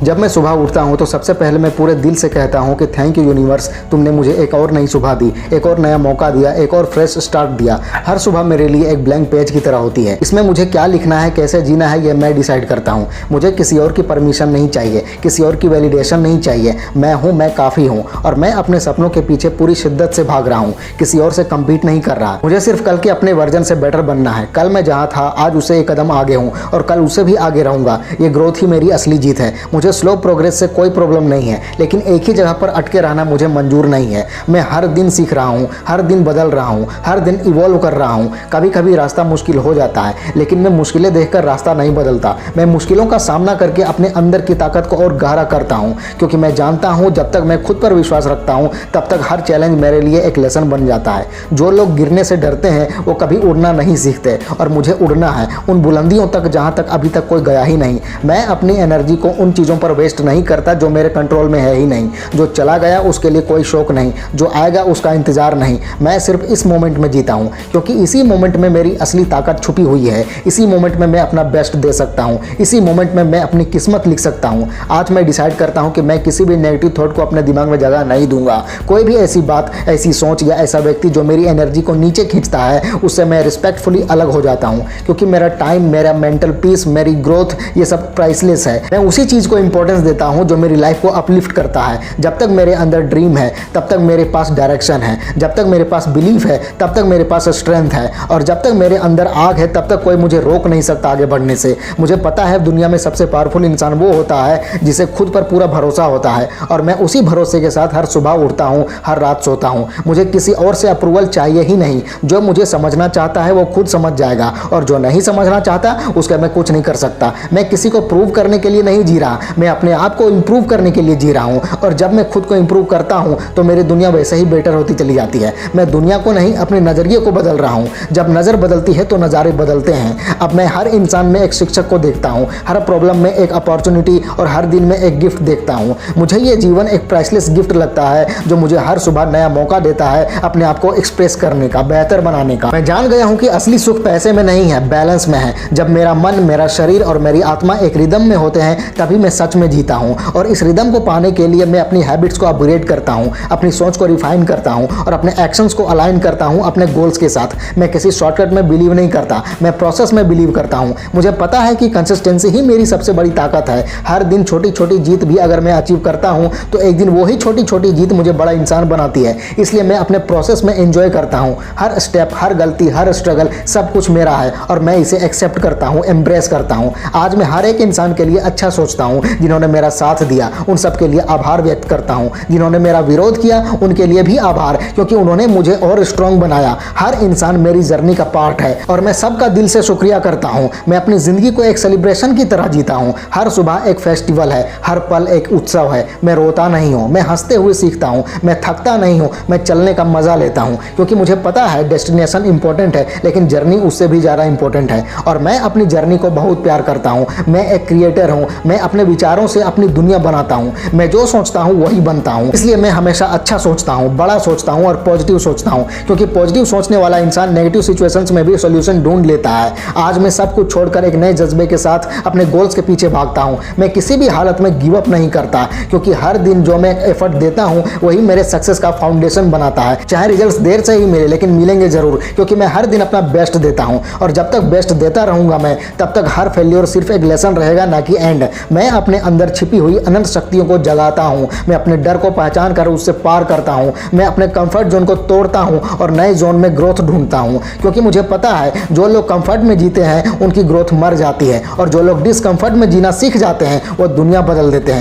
जब मैं सुबह उठता हूँ तो सबसे पहले मैं पूरे दिल से कहता हूँ कि थैंक यू यूनिवर्स, तुमने मुझे एक और नई सुबह दी, एक और नया मौका दिया, एक और फ्रेश स्टार्ट दिया। हर सुबह मेरे लिए एक ब्लैंक पेज की तरह होती है। इसमें मुझे क्या लिखना है, कैसे जीना है, ये मैं डिसाइड करता हूँ। मुझे किसी और की परमिशन नहीं चाहिए, किसी और की वैलिडेशन नहीं चाहिए। मैं हूँ, मैं काफ़ी हूँ और मैं अपने सपनों के पीछे पूरी शिद्दत से भाग रहा हूँ, किसी और से कम्पीट नहीं कर रहा। मुझे सिर्फ कल के अपने वर्जन से बेटर बनना है। कल मैं जहाँ था आज उससे एक कदम आगे हूँ और कल उससे भी आगे रहूँगा। ये ग्रोथ ही मेरी असली जीत है। मुझे स्लो प्रोग्रेस से कोई प्रॉब्लम नहीं है, लेकिन एक ही जगह पर अटके रहना मुझे मंजूर नहीं है। मैं हर दिन सीख रहा हूँ, हर दिन बदल रहा हूँ, हर दिन इवॉल्व कर रहा हूँ। कभी कभी रास्ता मुश्किल हो जाता है, लेकिन मैं मुश्किलें देखकर रास्ता नहीं बदलता। मैं मुश्किलों का सामना करके अपने अंदर की ताकत को और गहरा करता हूँ, क्योंकि मैं जानता हूँ जब तक मैं खुद पर विश्वास रखता हूँ तब तक हर चैलेंज मेरे लिए एक लेसन बन जाता है। जो लोग गिरने से डरते हैं वो कभी उड़ना नहीं सीखते, और मुझे उड़ना है उन बुलंदियों तक जहाँ तक अभी तक कोई गया ही नहीं। मैं अपनी एनर्जी को उन चीज़ों पर वेस्ट नहीं करता जो मेरे कंट्रोल में है ही नहीं। जो चला गया उसके लिए कोई शौक नहीं, जो आएगा उसका इंतजार नहीं। मैं सिर्फ इस मोमेंट में जीता हूँ, क्योंकि इसी मोमेंट में मेरी असली ताकत छुपी हुई है। इसी मोमेंट में मैं अपना बेस्ट दे सकता हूँ, इसी मोमेंट में मैं अपनी किस्मत लिख सकता हूँ। आज मैं डिसाइड करता हूँ कि मैं किसी भी नेगेटिव थॉट को अपने दिमाग में जगह नहीं दूंगा। कोई भी ऐसी बात, ऐसी सोच या ऐसा व्यक्ति जो मेरी एनर्जी को नीचे खींचता है, उससे मैं रिस्पेक्टफुली अलग हो जाता हूँ, क्योंकि मेरा टाइम, मेरा मेंटल पीस, मेरी ग्रोथ, ये सब प्राइसलेस है। मैं उसी चीज़ को इंपॉर्टेंस देता हूँ जो मेरी लाइफ को अपलिफ्ट करता है। जब तक मेरे अंदर ड्रीम है तब तक मेरे पास डायरेक्शन है, जब तक मेरे पास बिलीफ है तब तक मेरे पास स्ट्रेंथ है, और जब तक मेरे अंदर आग है तब तक कोई मुझे रोक नहीं सकता आगे बढ़ने से। मुझे पता है दुनिया में सबसे पावरफुल इंसान वो होता है जिसे खुद पर पूरा भरोसा होता है, और मैं उसी भरोसे के साथ हर सुबह उठता हूँ, हर रात सोता हूँ। मुझे किसी और से अप्रूवल चाहिए ही नहीं। जो मुझे समझना चाहता है वो खुद समझ जाएगा, और जो नहीं समझना चाहता उसका मैं कुछ नहीं कर सकता। मैं किसी को प्रूव करने के लिए नहीं जी रहा, मैं अपने आप को इम्प्रूव करने के लिए जी रहा हूँ, और जब मैं खुद को इम्प्रूव करता हूँ तो मेरी दुनिया वैसे ही बेटर होती चली जाती है। मैं दुनिया को नहीं, अपने नज़रिए को बदल रहा हूँ। जब नज़र बदलती है तो नज़ारे बदलते हैं। अब मैं हर इंसान में एक शिक्षक को देखता हूँ, हर प्रॉब्लम में एक अपॉर्चुनिटी और हर दिन में एक गिफ्ट देखता हूँ। मुझे ये जीवन एक प्राइसलेस गिफ्ट लगता है, जो मुझे हर सुबह नया मौका देता है अपने आप को एक्सप्रेस करने का, बेहतर बनाने का। मैं जान गया हूँ कि असली सुख पैसे में नहीं है, बैलेंस में है। जब मेरा मन, मेरा शरीर और मेरी आत्मा एक रिदम में होते हैं तभी मैं सच में जीता हूँ। और इस रिदम को पाने के लिए मैं अपनी हैबिट्स को अपग्रेड करता हूँ, अपनी सोच को रिफाइन करता हूँ और अपने एक्शंस को अलाइन करता हूँ अपने गोल्स के साथ। मैं किसी शॉर्टकट में बिलीव नहीं करता, मैं प्रोसेस में बिलीव करता हूँ। मुझे पता है कि कंसिस्टेंसी ही मेरी सबसे बड़ी ताकत है। हर दिन छोटी छोटी जीत भी अगर मैं अचीव करता हूँ तो एक दिन वही छोटी छोटी जीत मुझे बड़ा इंसान बनाती है। इसलिए मैं अपने प्रोसेस में एंजॉय करता हूँ। हर स्टेप, हर गलती, हर स्ट्रगल, सब कुछ मेरा है और मैं इसे एक्सेप्ट करता हूँ, एम्ब्रेस करता हूँ। आज मैं हर एक इंसान के लिए अच्छा सोचता हूँ जिन्होंने मेरा साथ दिया, उन सब के लिए आभार व्यक्त करता हूँ। जिन्होंने मेरा विरोध किया उनके लिए भी आभार, क्योंकि उन्होंने मुझे और स्ट्रांग बनाया। हर इंसान मेरी जर्नी का पार्ट है और मैं सबका दिल से शुक्रिया करता हूँ। मैं अपनी जिंदगी को एक सेलिब्रेशन की तरह जीता हूँ। हर सुबह एक फेस्टिवल है, हर पल एक उत्सव है। मैं रोता नहीं हूँ, मैं हंसते हुए सीखता हूँ, मैं थकता नहीं हूँ, मैं चलने का मजा लेता हूँ, क्योंकि मुझे पता है डेस्टिनेशन इंपॉर्टेंट है लेकिन जर्नी उससे भी ज़्यादा इंपॉर्टेंट है। और मैं अपनी जर्नी को बहुत प्यार करता हूँ। मैं एक क्रिएटर हूँ, मैं अपने विचारों से अपनी दुनिया बनाता हूँ। मैं जो सोचता हूँ वही बनता हूँ। इसलिए मैं हमेशा अच्छा सोचता हूँ, बड़ा सोचता हूँ और पॉजिटिव सोचता हूँ, क्योंकि पॉजिटिव सोचने वाला इंसान नेगेटिव सिचुएशंस में भी सॉल्यूशन ढूंढ लेता है। आज मैं सब कुछ छोड़कर एक नए जज्बे के साथ अपने गोल्स के पीछे भागता हूँ। मैं किसी भी हालत में गिव अप नहीं करता, क्योंकि हर दिन जो मैं एफर्ट देता हूँ वही मेरे सक्सेस का फाउंडेशन बनाता है। चाहे रिजल्ट्स देर से ही मिले, लेकिन मिलेंगे जरूर, क्योंकि मैं हर दिन अपना बेस्ट देता हूँ। और जब तक बेस्ट देता रहूंगा मैं, तब तक हर फेल्योर सिर्फ एक लेसन रहेगा, ना कि एंड। मैं अपने अंदर छिपी हुई अनंत शक्तियों को जगाता हूँ। मैं अपने डर को पहचान कर उससे पार करता हूँ। मैं अपने कंफर्ट जोन को तोड़ता हूँ और नए जोन में ग्रोथ ढूंढता हूँ, क्योंकि मुझे पता है जो लोग कंफर्ट में जीते हैं उनकी ग्रोथ मर जाती है, और जो लोग डिस्कंफर्ट में जीना सीख जाते हैं वो दुनिया बदल देते हैं।